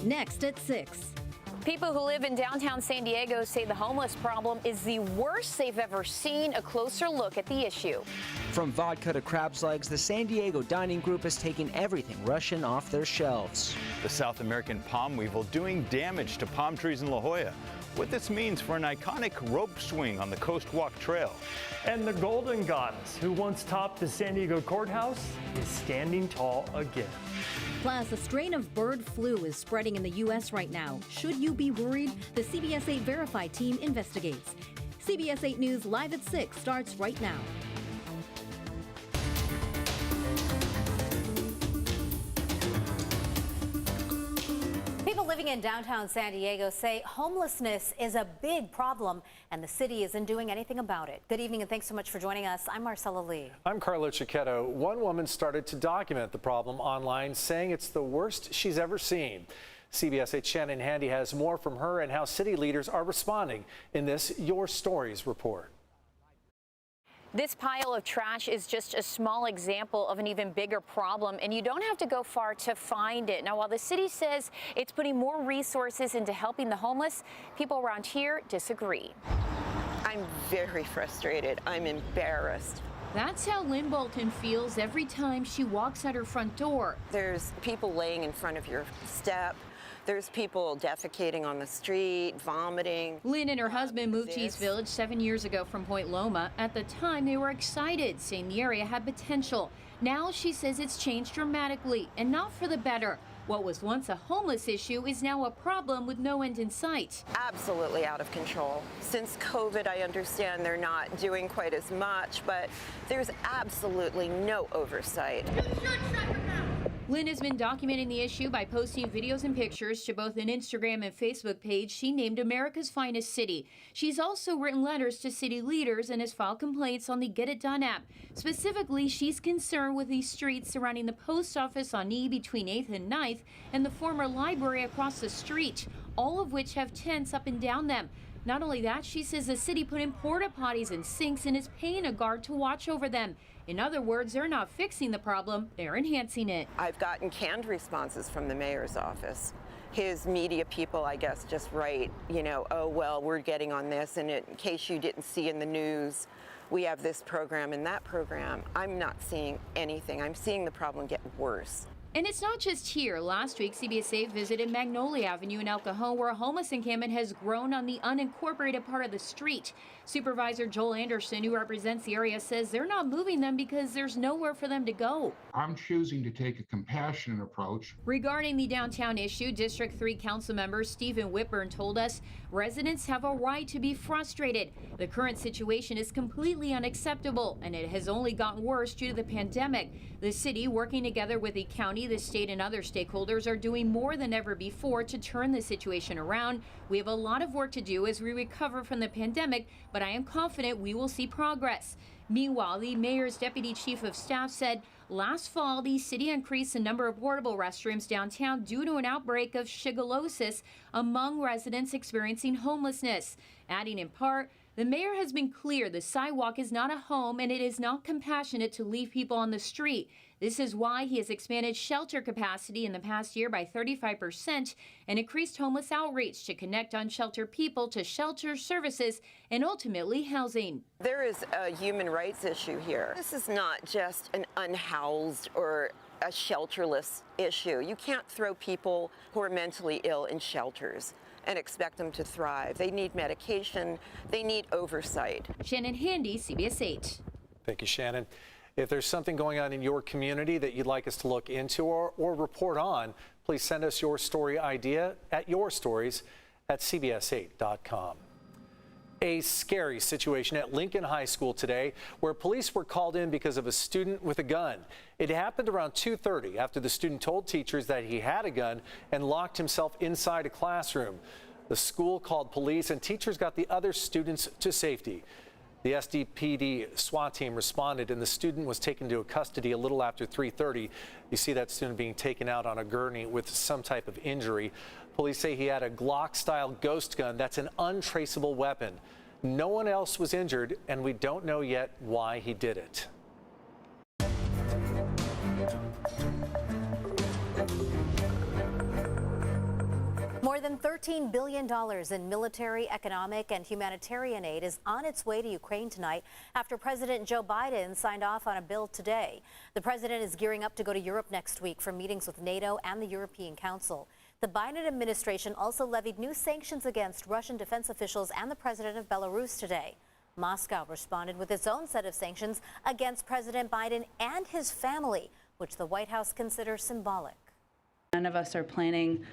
next at 6. People who live in downtown San Diego say the homeless problem is the worst they've ever seen. A closer look at the issue. From vodka to crab's legs, the San Diego Dining Group is taking everything Russian off their shelves. The South American palm weevil doing damage to palm trees in La Jolla. What this means for an iconic rope swing on the Coast Walk Trail. And the Golden Goddess, who once topped the San Diego courthouse, is standing tall again. Plus, a strain of bird flu is spreading in the U.S. right now. Should you be worried? The CBS 8 Verify team investigates. CBS 8 News Live at 6 starts right now. People living in downtown San Diego say homelessness is a big problem and the city isn't doing anything about it. Good evening and thanks so much for joining us. I'm Marcella Lee. I'm Carlo Cicchetto. One woman started to document the problem online, saying it's the worst she's ever seen. CBS 8's Shannon Handy has more from her and how city leaders are responding in this Your Stories report. This pile of trash is just a small example of an even bigger problem, and you don't have to go far to find it. Now, while the city says it's putting more resources into helping the homeless, people around here disagree. I'm very frustrated. I'm embarrassed. That's how Lynn Bolton feels every time she walks out her front door. There's people laying in front of your step. There's people defecating on the street, vomiting. Lynn and her husband moved to East Village 7 years ago from Point Loma. At the time, they were excited, saying the area had potential. Now she says it's changed dramatically, and not for the better. What was once a homeless issue is now a problem with no end in sight. Absolutely out of control. Since COVID, I understand they're not doing quite as much, but there's absolutely no oversight. Lynn has been documenting the issue by posting videos and pictures to both an Instagram and Facebook page she named America's Finest City. She's also written letters to city leaders and has filed complaints on the Get It Done app. Specifically, she's concerned with these streets surrounding the post office on E between 8th and 9th and the former library across the street, all of which have tents up and down them. Not only that, she says the city put in porta potties and sinks and is paying a guard to watch over them. In other words, they're not fixing the problem, they're enhancing it. I've gotten canned responses from the mayor's office. His media people, I guess, just write, oh, well, we're getting on this, and in case you didn't see in the news, we have this program and that program. I'm not seeing anything. I'm seeing the problem get worse. And it's not just here. Last week, CBS 8 visited Magnolia Avenue in El Cajon, where a homeless encampment has grown on the unincorporated part of the street. Supervisor Joel Anderson, who represents the area, says they're not moving them because there's nowhere for them to go. I'm choosing to take a compassionate approach. Regarding the downtown issue, District 3 council member Stephen Whitburn told us residents have a right to be frustrated. The current situation is completely unacceptable, and it has only gotten worse due to the pandemic. The city, working together with the county, the state, and other stakeholders, are doing more than ever before to turn the situation around. We have a lot of work to do as we recover from the pandemic, but I am confident we will see progress. Meanwhile, the mayor's deputy chief of staff said last fall the city increased the number of portable restrooms downtown due to an outbreak of shigellosis among residents experiencing homelessness, adding in part, the mayor has been clear the sidewalk is not a home and it is not compassionate to leave people on the street. This is why he has expanded shelter capacity in the past year by 35% and increased homeless outreach to connect unsheltered people to shelter services and ultimately housing. There is a human rights issue here. This is not just an unhoused or a shelterless issue. You can't throw people who are mentally ill in shelters and expect them to thrive. They need medication. They need oversight. Shannon Handy, CBS 8. Thank you, Shannon. If there's something going on in your community that you'd like us to look into or report on, please send us your story idea at yourstories@cbs8.com. A scary situation at Lincoln High School today where police were called in because of a student with a gun. It happened around 2:30 after the student told teachers that he had a gun and locked himself inside a classroom. The school called police and teachers got the other students to safety. The SDPD SWAT team responded and the student was taken to custody a little after 3:30. You see that student being taken out on a gurney with some type of injury. Police say he had a Glock-style ghost gun that's an untraceable weapon. No one else was injured, and we don't know yet why he did it. More than $13 billion in military, economic, and humanitarian aid is on its way to Ukraine tonight after President Joe Biden signed off on a bill today. The president is gearing up to go to Europe next week for meetings with NATO and the European Council. The Biden administration also levied new sanctions against Russian defense officials and the president of Belarus today. Moscow responded with its own set of sanctions against President Biden and his family, which the White House considers symbolic. None of us are planning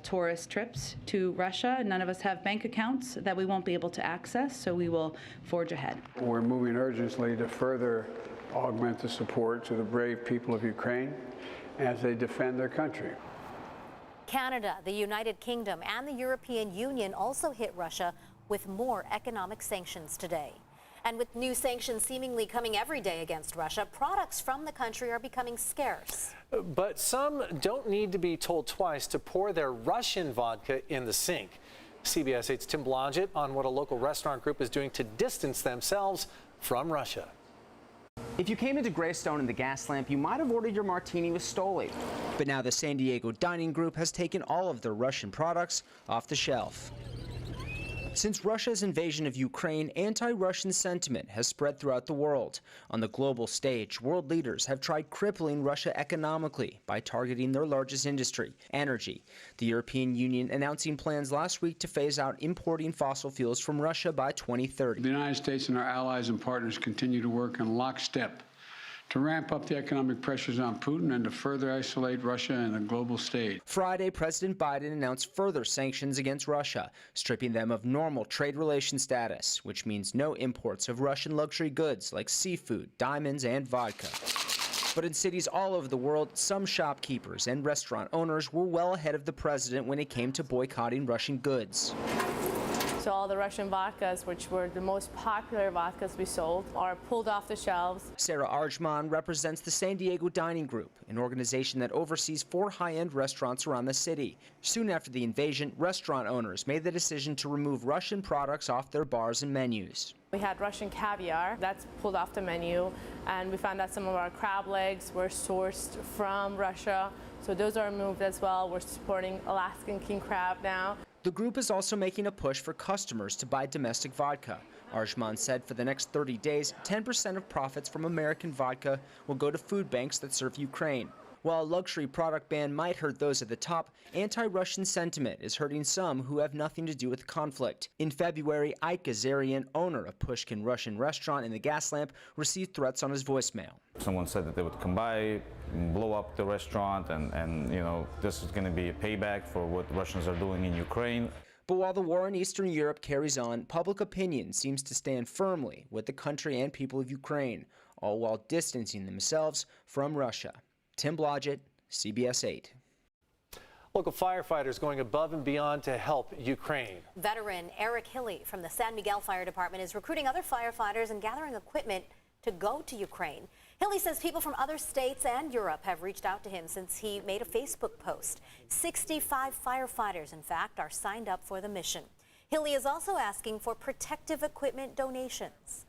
tourist trips to Russia. None of us have bank accounts that we won't be able to access, so we will forge ahead. We're moving urgently to further augment the support to the brave people of Ukraine as they defend their country. Canada, the United Kingdom, and the European Union also hit Russia with more economic sanctions today. And with new sanctions seemingly coming every day against Russia, products from the country are becoming scarce. But some don't need to be told twice to pour their Russian vodka in the sink. CBS 8's Tim Blodgett on what a local restaurant group is doing to distance themselves from Russia. If you came into Greystone in the gas lamp, you might have ordered your martini with Stoli. But now the San Diego Dining Group has taken all of their Russian products off the shelf. Since Russia's invasion of Ukraine, anti-Russian sentiment has spread throughout the world. On the global stage, world leaders have tried crippling Russia economically by targeting their largest industry, energy. The European Union announcing plans last week to phase out importing fossil fuels from Russia by 2030. The United States and our allies and partners continue to work in lockstep to ramp up the economic pressures on Putin and to further isolate Russia in a global stage. Friday, President Biden announced further sanctions against Russia, stripping them of normal trade relation status, which means no imports of Russian luxury goods like seafood, diamonds, and vodka. But in cities all over the world, some shopkeepers and restaurant owners were well ahead of the president when it came to boycotting Russian goods. So all the Russian vodkas, which were the most popular vodkas we sold, are pulled off the shelves. Sarah Arjman represents the San Diego Dining Group, an organization that oversees 4 high-end restaurants around the city. Soon after the invasion, restaurant owners made the decision to remove Russian products off their bars and menus. We had Russian caviar, that's pulled off the menu, and we found that some of our crab legs were sourced from Russia, so those are removed as well. We're supporting Alaskan king crab now. The group is also making a push for customers to buy domestic vodka. Arjman said for the next 30 days, 10% of profits from American vodka will go to food banks that serve Ukraine. While a luxury product ban might hurt those at the top, anti-Russian sentiment is hurting some who have nothing to do with the conflict. In February, Ike Gazarian, owner of Pushkin Russian restaurant in the gas lamp, received threats on his voicemail. Someone said that they would come by, blow up the restaurant, and you know, this is going to be a payback for what the Russians are doing in Ukraine. But while the war in Eastern Europe carries on, public opinion seems to stand firmly with the country and people of Ukraine, all while distancing themselves from Russia. Tim Blodgett, CBS 8. Local firefighters going above and beyond to help Ukraine. Veteran Eric Hilly from the San Miguel Fire Department is recruiting other firefighters and gathering equipment to go to Ukraine. Hilly says people from other states and Europe have reached out to him since he made a Facebook post. 65 firefighters, in fact, are signed up for the mission. Hilly is also asking for protective equipment donations.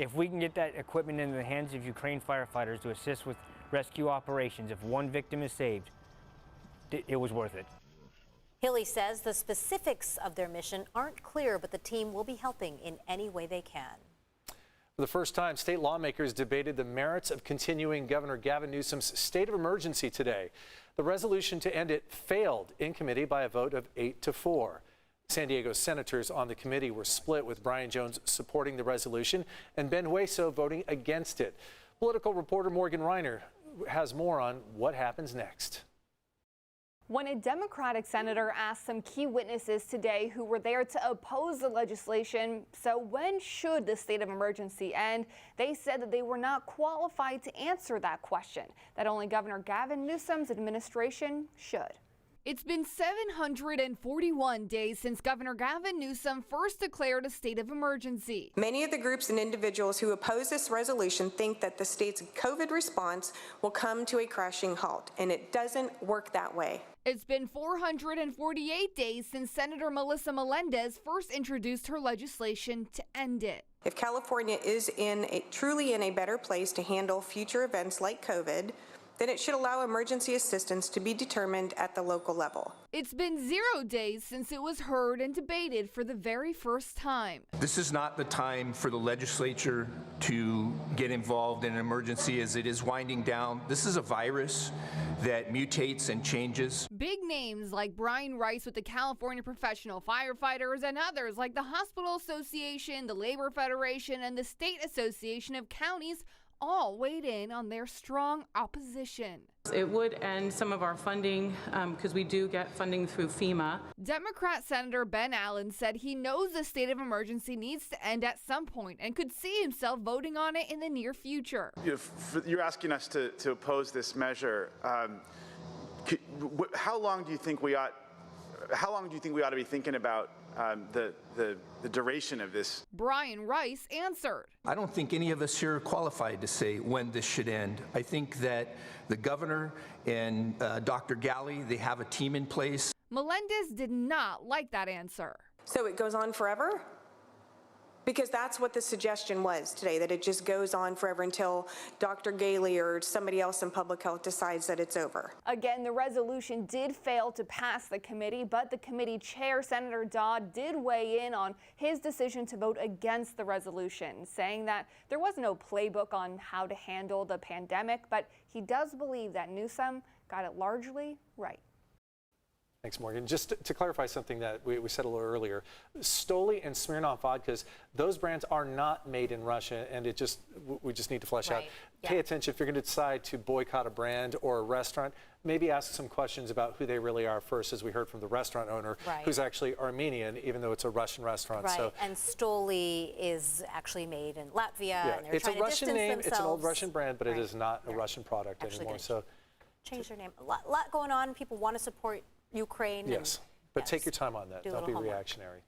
If we can get that equipment into the hands of Ukraine firefighters to assist with rescue operations, if one victim is saved, it was worth it. Hilly says the specifics of their mission aren't clear, but the team will be helping in any way they can. For the first time, state lawmakers debated the merits of continuing Governor Gavin Newsom's state of emergency today. The resolution to end it failed in committee by a vote of 8-4. San Diego senators on the committee were split, with Brian Jones supporting the resolution and Ben Hueso voting against it. Political reporter Morgan Reiner has more on what happens next. When a Democratic senator asked some key witnesses today who were there to oppose the legislation, so when should the state of emergency end, they said that they were not qualified to answer that question, that only Governor Gavin Newsom's administration should. It's been 741 days since Governor Gavin Newsom first declared a state of emergency. Many of the groups and individuals who oppose this resolution think that the state's COVID response will come to a crashing halt, and it doesn't work that way. It's been 448 days since Senator Melissa Melendez first introduced her legislation to end it. If California is truly in a better place to handle future events like COVID, then it should allow emergency assistance to be determined at the local level. It's been 0 days since it was heard and debated for the very first time. This is not the time for the legislature to get involved in an emergency as it is winding down. This is a virus that mutates and changes. Big names like Brian Rice with the California Professional Firefighters and others like the Hospital Association, the Labor Federation, and the State Association of Counties all weighed in on their strong opposition. It would end some of our funding because we do get funding through FEMA. Democrat Senator Ben Allen said he knows the state of emergency needs to end at some point and could see himself voting on it in the near future. You're asking us to oppose this measure. How long do you think we ought to be thinking about the duration of this? Brian Rice answered. I don't think any of us here are qualified to say when this should end. I think that the governor and Dr. Galley, they have a team in place. Melendez did not like that answer. So it goes on forever? Because that's what the suggestion was today, that it just goes on forever until Dr. Galley or somebody else in public health decides that it's over. Again, the resolution did fail to pass the committee, but the committee chair, Senator Dodd, did weigh in on his decision to vote against the resolution, saying that there was no playbook on how to handle the pandemic, but he does believe that Newsom got it largely right. Thanks, Morgan. Just to clarify something that we said a little earlier, Stoli and Smirnoff vodkas, those brands are not made in Russia, and we just need to flesh out. Pay attention if you're going to decide to boycott a brand or a restaurant. Maybe ask some questions about who they really are first, as we heard from the restaurant owner, who's actually Armenian, even though it's a Russian restaurant. Right, So, and Stoli is actually made in Latvia. And they're it's a Russian name, themselves. it's an old Russian brand, but it is not a Russian product anymore. So, change their name. A lot going on. People want to support Ukraine. Yes, but take your time on that. Do a Don't be little homework. reactionary.